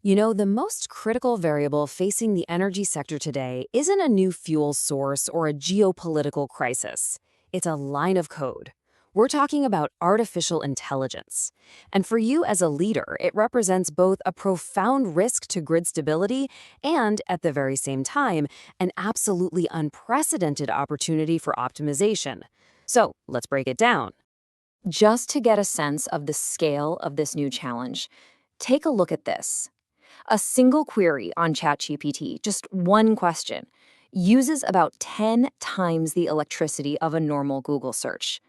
You know, the most critical variable facing the energy sector today isn't a new fuel source or a geopolitical crisis. It's a line of code. We're talking about artificial intelligence. And for you as a leader, it represents both a profound risk to grid stability and, at the very same time, an absolutely unprecedented opportunity for optimization. So let's break it down. Just to get a sense of the scale of this new challenge, take a look at this. A single query on ChatGPT, just one question, uses about 10 times the electricity of a normal Google search.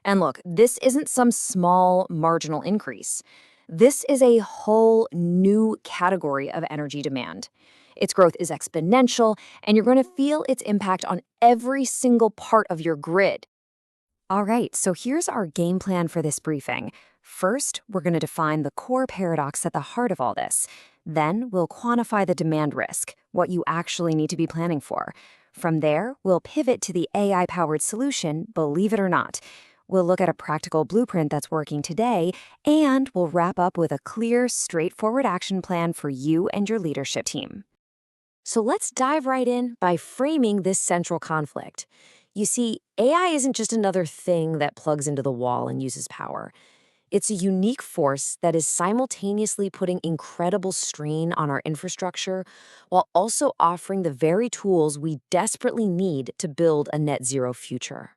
And look, this isn't some small marginal increase. This is a whole new category of energy demand. Its growth is exponential, and you're going to feel its impact on every single part of your grid. All right, so here's our game plan for this briefing. First, we're going to define the core paradox at the heart of all this. Then, we'll quantify the demand risk, what you actually need to be planning for. From there, we'll pivot to the AI-powered solution, believe it or not. We'll look at a practical blueprint that's working today, and we'll wrap up with a clear, straightforward action plan for you and your leadership team. So let's dive right in by framing this central conflict. You see, AI isn't just another thing that plugs into the wall and uses power. It's a unique force that is simultaneously putting incredible strain on our infrastructure while also offering the very tools we desperately need to build a net zero future.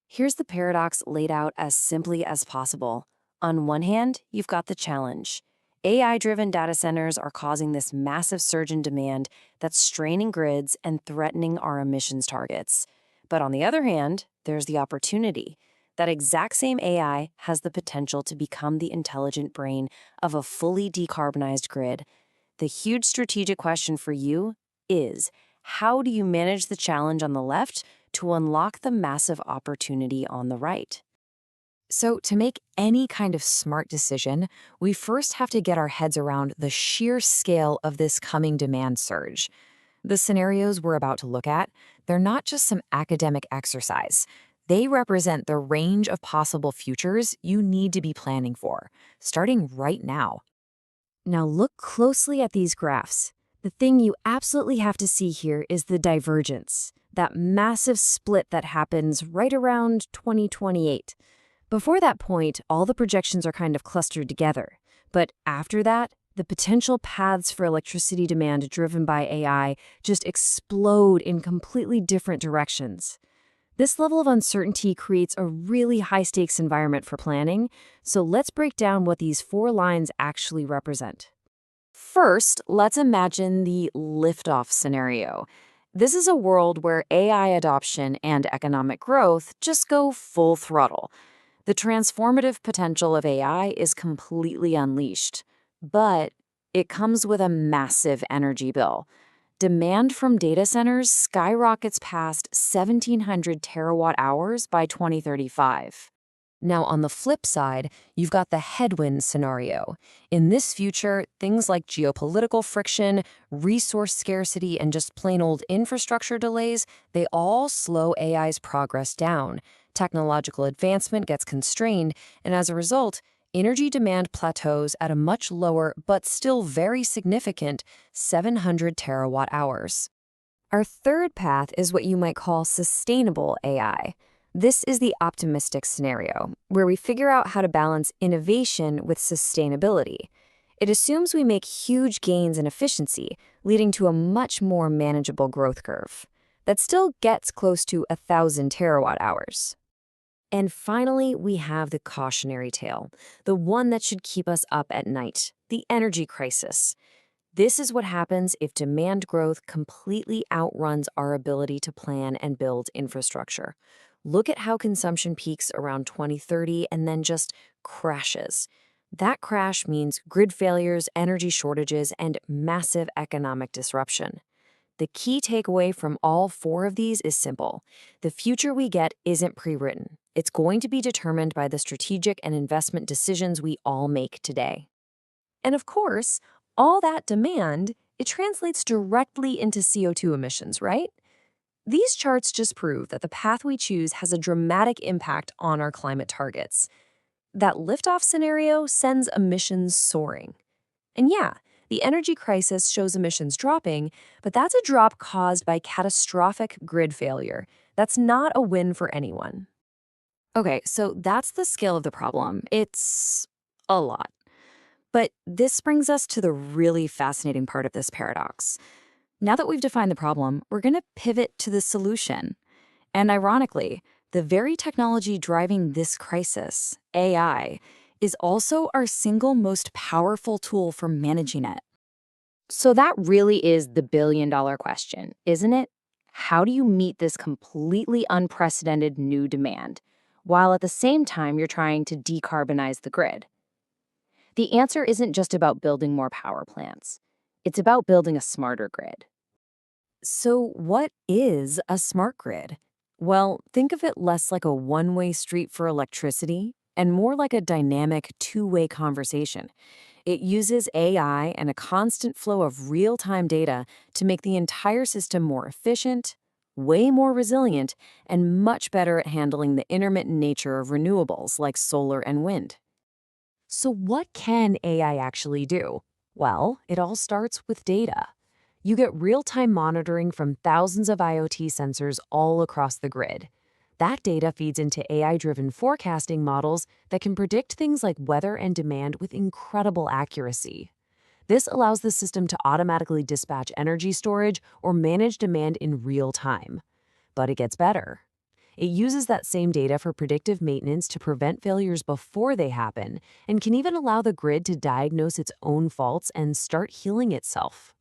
Here's the paradox laid out as simply as possible. On one hand, you've got the challenge. AI-driven data centers are causing this massive surge in demand that's straining grids and threatening our emissions targets. But on the other hand, there's the opportunity. That exact same AI has the potential to become the intelligent brain of a fully decarbonized grid. The huge strategic question for you is, how do you manage the challenge on the left to unlock the massive opportunity on the right? So to make any kind of smart decision, we first have to get our heads around the sheer scale of this coming demand surge. The scenarios we're about to look at, they're not just some academic exercise. They represent the range of possible futures you need to be planning for, starting right now. Now look closely at these graphs. The thing you absolutely have to see here is the divergence, that massive split that happens right around 2028. Before that point, all the projections are kind of clustered together. But after that, the potential paths for electricity demand driven by AI just explode in completely different directions. This level of uncertainty creates a really high-stakes environment for planning, so let's break down what these four lines actually represent. First, let's imagine the liftoff scenario. This is a world where AI adoption and economic growth just go full throttle. The transformative potential of AI is completely unleashed. But it comes with a massive energy bill. Demand from data centers skyrockets past 1,700 terawatt hours by 2035. Now, on the flip side, you've got the headwind scenario. In this future, things like geopolitical friction, resource scarcity, and just plain old infrastructure delays, they all slow AI's progress down. Technological advancement gets constrained, and as a result, energy demand plateaus at a much lower but still very significant 700 terawatt hours. Our third path is what you might call sustainable AI. This is the optimistic scenario, where we figure out how to balance innovation with sustainability. It assumes we make huge gains in efficiency, leading to a much more manageable growth curve that still gets close to 1,000 terawatt hours. And finally, we have the cautionary tale, the one that should keep us up at night, the energy crisis. This is what happens if demand growth completely outruns our ability to plan and build infrastructure. Look at how consumption peaks around 2030 and then just crashes. That crash means grid failures, energy shortages, and massive economic disruption. The key takeaway from all four of these is simple. The future we get isn't pre-written. It's going to be determined by the strategic and investment decisions we all make today. And of course, all that demand, it translates directly into CO2 emissions, right? These charts just prove that the path we choose has a dramatic impact on our climate targets. That liftoff scenario sends emissions soaring. And yeah, The energy crisis shows emissions dropping, but that's a drop caused by catastrophic grid failure. That's not a win for anyone. Okay, so that's the scale of the problem. It's a lot. But this brings us to the really fascinating part of this paradox. Now that we've defined the problem, we're going to pivot to the solution. And ironically, the very technology driving this crisis, AI, is also our single most powerful tool for managing it. So that really is the billion-dollar question, isn't it? How do you meet this completely unprecedented new demand, while at the same time you're trying to decarbonize the grid? The answer isn't just about building more power plants. It's about building a smarter grid. So, what is a smart grid? Well, think of it less like a one-way street for electricity and more like a dynamic two-way conversation. It uses AI and a constant flow of real-time data to make the entire system more efficient, way more resilient, and much better at handling the intermittent nature of renewables like solar and wind. So what can AI actually do? Well, it all starts with data. You get real-time monitoring from thousands of IoT sensors all across the grid. That data feeds into AI-driven forecasting models that can predict things like weather and demand with incredible accuracy. This allows the system to automatically dispatch energy storage or manage demand in real time. But it gets better. It uses that same data for predictive maintenance to prevent failures before they happen, and can even allow the grid to diagnose its own faults and start healing itself.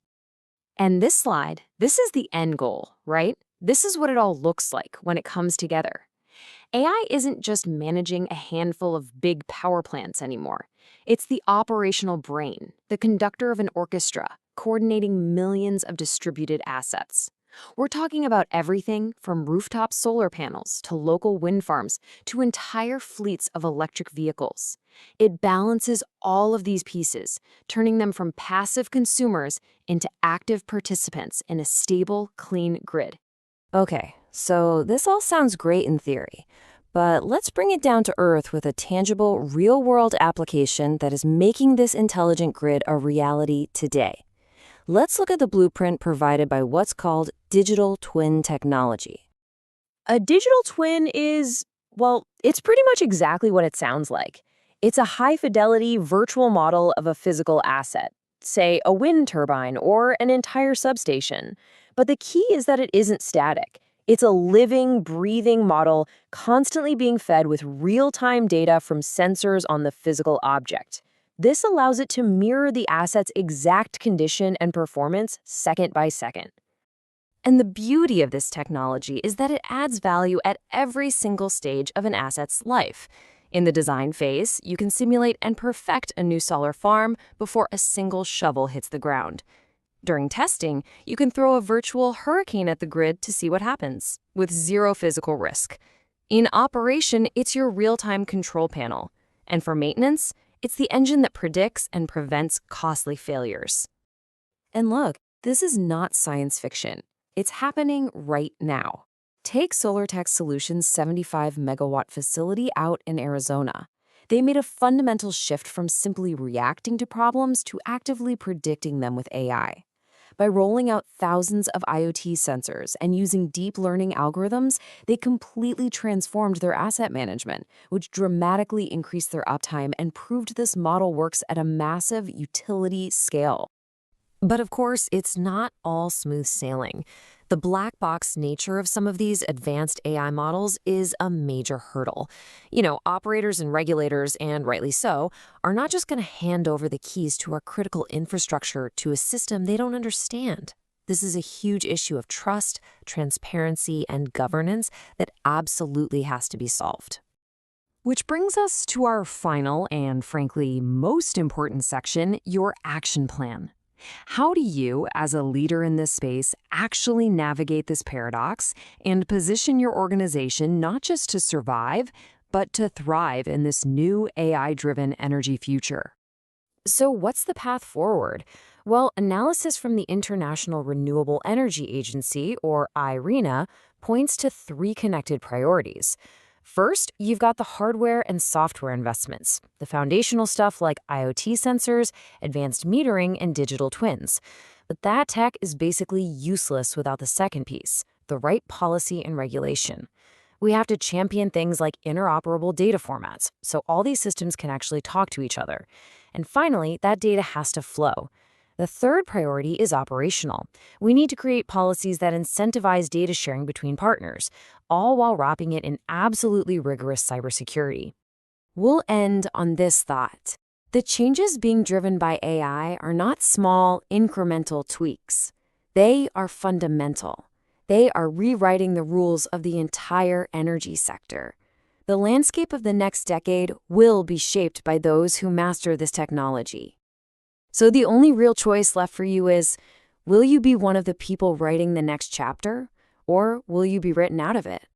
And this is the end goal, right? This is what it all looks like when it comes together. AI isn't just managing a handful of big power plants anymore. It's the operational brain, the conductor of an orchestra, coordinating millions of distributed assets. We're talking about everything from rooftop solar panels to local wind farms to entire fleets of electric vehicles. It balances all of these pieces, turning them from passive consumers into active participants in a stable, clean grid. Okay, so this all sounds great in theory, but let's bring it down to earth with a tangible, real-world application that is making this intelligent grid a reality today. Let's look at the blueprint provided by what's called digital twin technology. A digital twin is, well, it's pretty much exactly what it sounds like. It's a high-fidelity virtual model of a physical asset, say a wind turbine or an entire substation. But the key is that it isn't static. It's a living, breathing model constantly being fed with real-time data from sensors on the physical object. This allows it to mirror the asset's exact condition and performance second by second. And the beauty of this technology is that it adds value at every single stage of an asset's life. In the design phase, you can simulate and perfect a new solar farm before a single shovel hits the ground. During testing, you can throw a virtual hurricane at the grid to see what happens, with zero physical risk. In operation, it's your real-time control panel. And for maintenance, it's the engine that predicts and prevents costly failures. And look, this is not science fiction. It's happening right now. Take SolarTech Solutions' 75-megawatt facility out in Arizona. They made a fundamental shift from simply reacting to problems to actively predicting them with AI. By rolling out thousands of IoT sensors and using deep learning algorithms, they completely transformed their asset management, which dramatically increased their uptime and proved this model works at a massive utility scale. But of course, it's not all smooth sailing. The black box nature of some of these advanced AI models is a major hurdle. Operators and regulators, and rightly so, are not just going to hand over the keys to our critical infrastructure to a system they don't understand. This is a huge issue of trust, transparency, and governance that absolutely has to be solved. Which brings us to our final and, frankly, most important section, your action plan. How do you, as a leader in this space, actually navigate this paradox and position your organization not just to survive, but to thrive in this new AI-driven energy future? So what's the path forward? Well, analysis from the International Renewable Energy Agency, or IRENA, points to three connected priorities. First, you've got the hardware and software investments, the foundational stuff like IoT sensors, advanced metering, and digital twins. But that tech is basically useless without the second piece, the right policy and regulation. We have to champion things like interoperable data formats, so all these systems can actually talk to each other. And finally, that data has to flow. The third priority is operational. We need to create policies that incentivize data sharing between partners, all while wrapping it in absolutely rigorous cybersecurity. We'll end on this thought. The changes being driven by AI are not small, incremental tweaks. They are fundamental. They are rewriting the rules of the entire energy sector. The landscape of the next decade will be shaped by those who master this technology. So the only real choice left for you is, will you be one of the people writing the next chapter, or will you be written out of it?